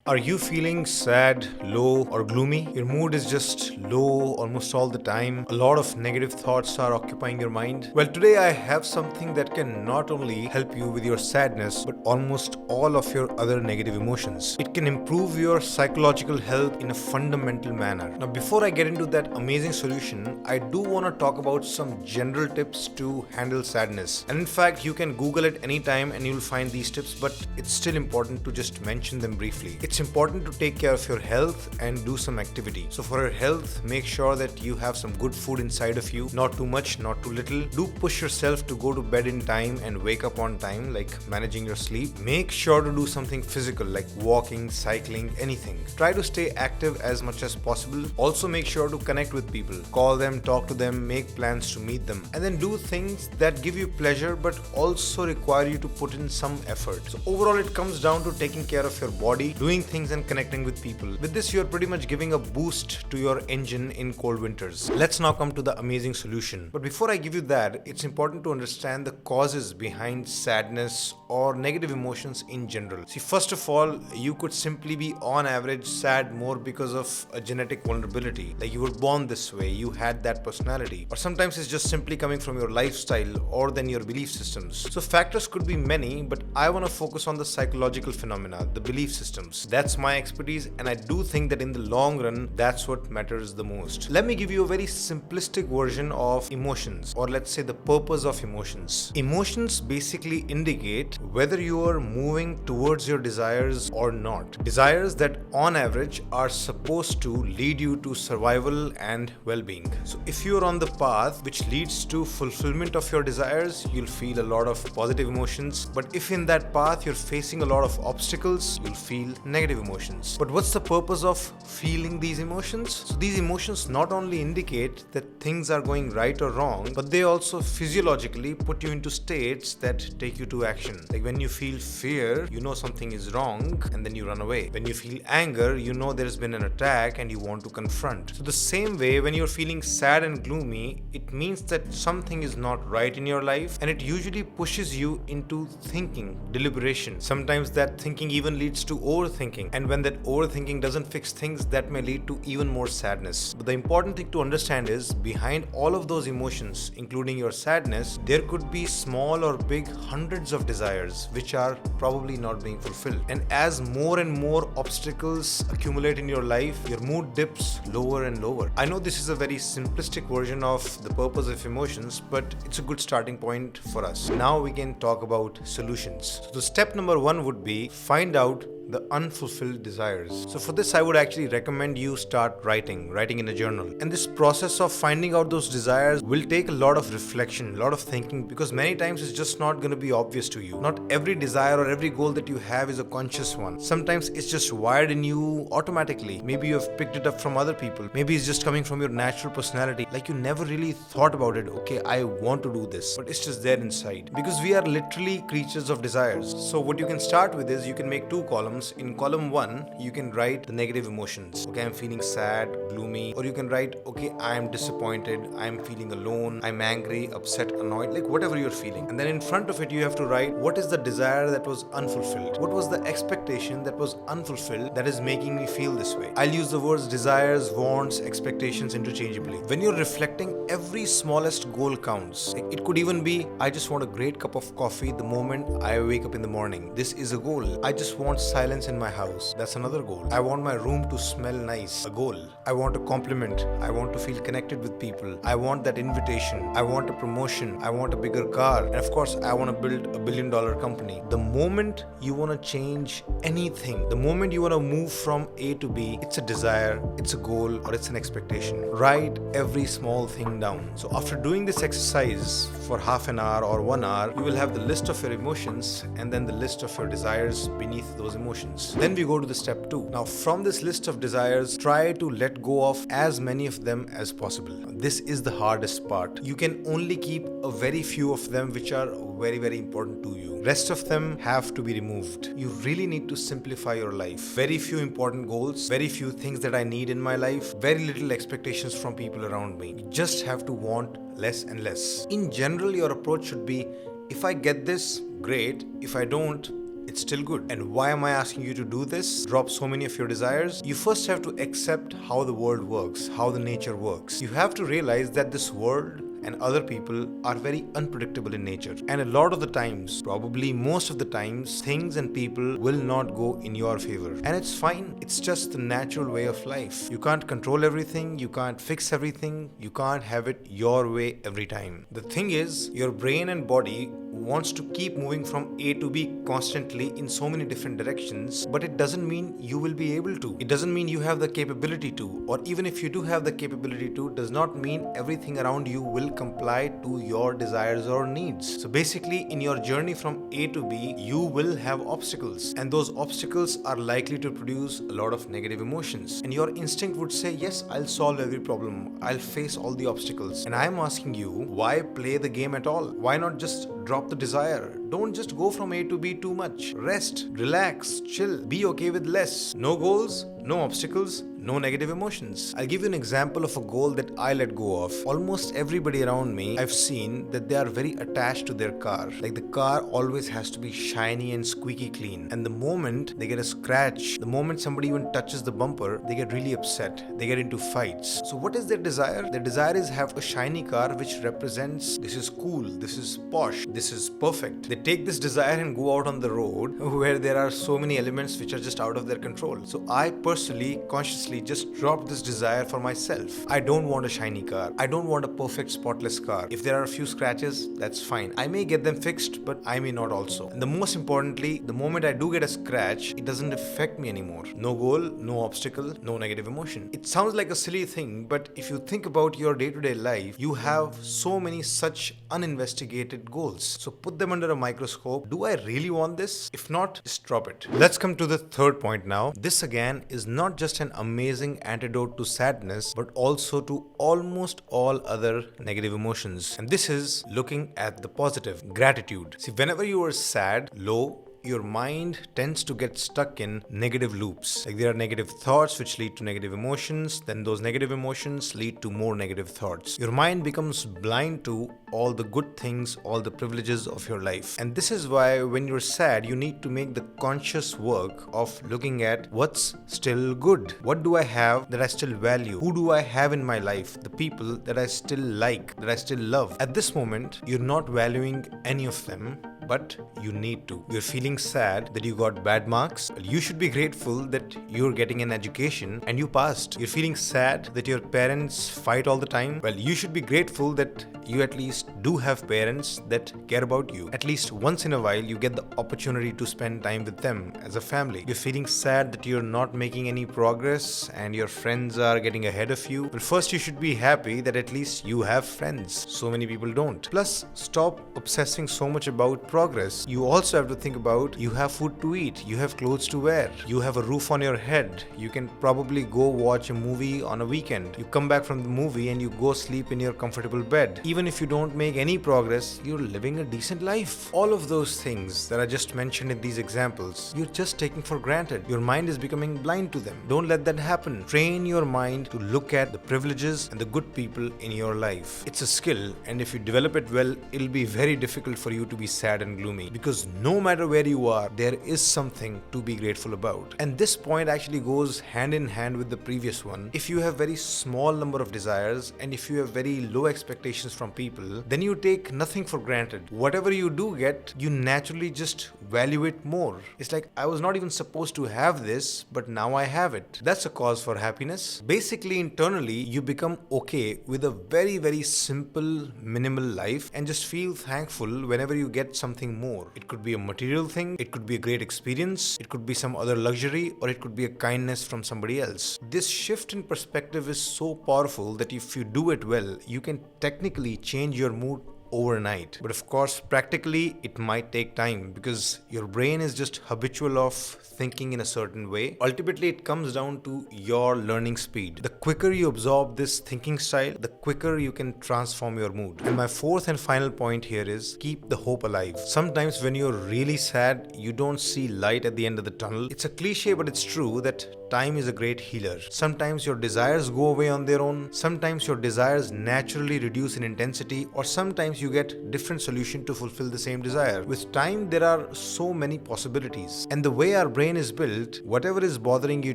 Are you feeling sad, low, or gloomy? Your mood is just low almost all the time. A lot of negative thoughts are occupying your mind. Well, today I have something that can not only help you with your sadness, but almost all of your other negative emotions. It can improve your psychological health in a fundamental manner. Now, before I get into that amazing solution, I do want to talk about some general tips to handle sadness. And in fact, you can Google it anytime and you'll find these tips, but it's still important to just mention them briefly. It's important to take care of your health and do some activity. So for your health, make sure that you have some good food inside of you, not too much, not too little. Do push yourself to go to bed in time and wake up on time, like managing your sleep. Make sure to do something physical like walking, cycling, anything. Try to stay active as much as possible. Also make sure to connect with people. Call them, talk to them, make plans to meet them. And then do things that give you pleasure but also require you to put in some effort. So overall, it comes down to taking care of your body, doing things and connecting with people. With this, you're pretty much giving a boost to your engine in cold winters. Let's now come to the amazing solution. But before I give you that, it's important to understand the causes behind sadness or negative emotions in general. See, first of all, you could simply be on average sad more because of a genetic vulnerability. Like you were born this way, you had that personality. Or sometimes it's just simply coming from your lifestyle or then your belief systems. So factors could be many, but I want to focus on the psychological phenomena, the belief systems. That's my expertise, and I do think that in the long run, that's what matters the most. Let me give you a very simplistic version of emotions, or let's say the purpose of emotions. Emotions basically indicate whether you are moving towards your desires or not. Desires that on average are supposed to lead you to survival and well-being. So if you're on the path which leads to fulfillment of your desires, you'll feel a lot of positive emotions. But if in that path you're facing a lot of obstacles, you'll feel negative emotions. But what's the purpose of feeling these emotions? So these emotions not only indicate that things are going right or wrong, but they also physiologically put you into states that take you to action. Like when you feel fear, you know something is wrong and then you run away. When you feel anger, you know there's been an attack and you want to confront. So the same way, when you're feeling sad and gloomy, it means that something is not right in your life, and it usually pushes you into thinking, deliberation. Sometimes that thinking even leads to overthinking, and when that overthinking doesn't fix things, that may lead to even more sadness. But the important thing to understand is, behind all of those emotions, including your sadness, there could be small or big hundreds of desires which are probably not being fulfilled. And as more and more obstacles accumulate in your life, your mood dips lower and lower. I know this is a very simplistic version of the purpose of emotions, but it's a good starting point for us. Now we can talk about solutions. So the step number one would be find out the unfulfilled desires. So for this, I would actually recommend you start writing in a journal. And this process of finding out those desires will take a lot of reflection, a lot of thinking, because many times it's just not going to be obvious to you. Not every desire or every goal that you have is a conscious one. Sometimes it's just wired in you automatically. Maybe you have picked it up from other people. Maybe it's just coming from your natural personality. Like you never really thought about it. Okay, I want to do this, but it's just there inside. Because we are literally creatures of desires. So what you can start with is you can make two columns. In column 1, you can write the negative emotions. Okay, I'm feeling sad, gloomy. Or you can write, okay, I'm disappointed, I'm feeling alone, I'm angry, upset, annoyed, like whatever you're feeling. And then in front of it, you have to write, what is the desire that was unfulfilled? What was the expectation that was unfulfilled that is making me feel this way? I'll use the words desires, wants, expectations interchangeably. When you're reflecting, every smallest goal counts. It could even be, I just want a great cup of coffee the moment I wake up in the morning. This is a goal. I just want silence in my house. That's another goal. I want my room to smell nice. A goal. I want a compliment. I want to feel connected with people. I want that invitation. I want a promotion. I want a bigger car. And of course, I want to build a billion-dollar company. The moment you want to change anything, the moment you want to move from A to B, it's a desire, it's a goal, or it's an expectation. Write every small thing down. So after doing this exercise for half an hour or 1 hour, you will have the list of your emotions and then the list of your desires beneath those emotions. Then we go to the step 2. Now from this list of desires, try to let go of as many of them as possible. This is the hardest part. You can only keep a very few of them which are very, very important to you. Rest of them have to be removed. You really need to simplify your life. Very few important goals, very few things that I need in my life, very little expectations from people around me. You just have to want less and less. In general, your approach should be, if I get this, great. If I don't, it's still good. And why am I asking you to do this? Drop so many of your desires? You first have to accept how the world works, how the nature works. You have to realize that this world and other people are very unpredictable in nature. And a lot of the times, probably most of the times, things and people will not go in your favor. And it's fine. It's just the natural way of life. You can't control everything. You can't fix everything. You can't have it your way every time. The thing is, your brain and body wants to keep moving from A to B constantly in so many different directions, but it doesn't mean you will be able to. It doesn't mean you have the capability to, or even if you do have the capability to, does not mean everything around you will comply to your desires or needs. So basically, in your journey from A to B, you will have obstacles, and those obstacles are likely to produce a lot of negative emotions. And your instinct would say, yes, I'll solve every problem, I'll face all the obstacles. And I'm asking you, why play the game at all? Why not just drop the desire? Don't just go from A to B too much. Rest, relax, chill, be okay with less. No goals, no obstacles, no negative emotions. I'll give you an example of a goal that I let go of. Almost everybody around me, I've seen that they are very attached to their car. Like the car always has to be shiny and squeaky clean. And the moment they get a scratch, the moment somebody even touches the bumper, they get really upset. They get into fights. So what is their desire? Their desire is have a shiny car which represents this is cool, this is posh, this is perfect. They take this desire and go out on the road where there are so many elements which are just out of their control. So I personally, consciously just dropped this desire for myself. I don't want a shiny car. I don't want a perfect spotless car. If there are a few scratches, that's fine. I may get them fixed, but I may not also. And the most importantly, the moment I do get a scratch, it doesn't affect me anymore. No goal, no obstacle, no negative emotion. It sounds like a silly thing, but if you think about your day-to-day life, you have so many such uninvestigated goals. So put them under a microscope. Do I really want this? If not, just drop it. Let's come to the third point now. This again is not just an amazing antidote to sadness, but also to almost all other negative emotions. And this is looking at the positive, gratitude. See, whenever you are sad, low, your mind tends to get stuck in negative loops. Like there are negative thoughts which lead to negative emotions, then those negative emotions lead to more negative thoughts. Your mind becomes blind to all the good things, all the privileges of your life. And this is why when you're sad, you need to make the conscious work of looking at what's still good. What do I have that I still value? Who do I have in my life? The people that I still like, that I still love. At this moment, you're not valuing any of them, but you need to. You're feeling sad that you got bad marks. Well, you should be grateful that you're getting an education and you passed. You're feeling sad that your parents fight all the time. Well, you should be grateful that you at least do have parents that care about you. At least once in a while, you get the opportunity to spend time with them as a family. You're feeling sad that you're not making any progress and your friends are getting ahead of you. Well, first you should be happy that at least you have friends. So many people don't. Plus, stop obsessing so much about progress. You also have to think about you have food to eat, you have clothes to wear, you have a roof on your head, you can probably go watch a movie on a weekend. You come back from the movie and you go sleep in your comfortable bed. Even if you don't make any progress, you're living a decent life. All of those things that I just mentioned in these examples, you're just taking for granted. Your mind is becoming blind to them. Don't let that happen. Train your mind to look at the privileges and the good people in your life. It's a skill, and if you develop it well, it'll be very difficult for you to be sad and gloomy, because no matter where you are, there is something to be grateful about. And this point actually goes hand in hand with the previous one. If you have very small number of desires and if you have very low expectations from people, then you take nothing for granted. Whatever you do get, you naturally just value it more. It's like, I was not even supposed to have this, but now I have it. That's a cause for happiness. Basically, internally, you become okay with a very, very simple, minimal life and just feel thankful whenever you get something more. It could be a material thing, it could be a great experience, it could be some other luxury, or it could be a kindness from somebody else. This shift in perspective is so powerful that if you do it well, you can technically change your mood overnight. But of course, practically, it might take time because your brain is just habitual of thinking in a certain way. Ultimately, it comes down to your learning speed. The quicker you absorb this thinking style, the quicker you can transform your mood. And my fourth and final point here is keep the hope alive. Sometimes when you're really sad, you don't see light at the end of the tunnel. It's a cliche, but it's true that time is a great healer. Sometimes your desires go away on their own. Sometimes your desires naturally reduce in intensity, or sometimes sometimes you get different solution to fulfill the same desire. With time, there are so many possibilities. And the way our brain is built, whatever is bothering you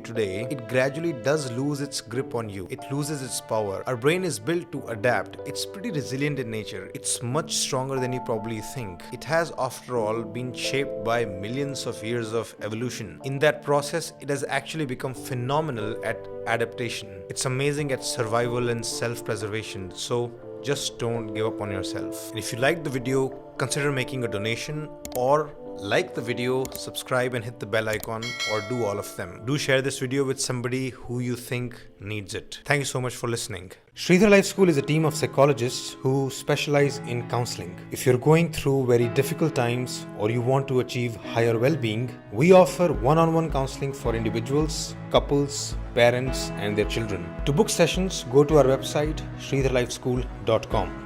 today, it gradually does lose its grip on you. It loses its power. Our brain is built to adapt. It's pretty resilient in nature. It's much stronger than you probably think. It has, after all, been shaped by millions of years of evolution. In that process, it has actually become phenomenal at adaptation. It's amazing at survival and self-preservation. So just don't give up on yourself. And if you liked the video, consider making a donation, or like the video, subscribe and hit the bell icon, or do all of them. Do share this video with somebody who you think needs it. Thank you so much for listening. Shridhar Life School is a team of psychologists who specialize in counseling. If you're going through very difficult times or you want to achieve higher well-being, we offer one-on-one counseling for individuals, couples, parents and their children. To book sessions, go to our website shridharlifeschool.com.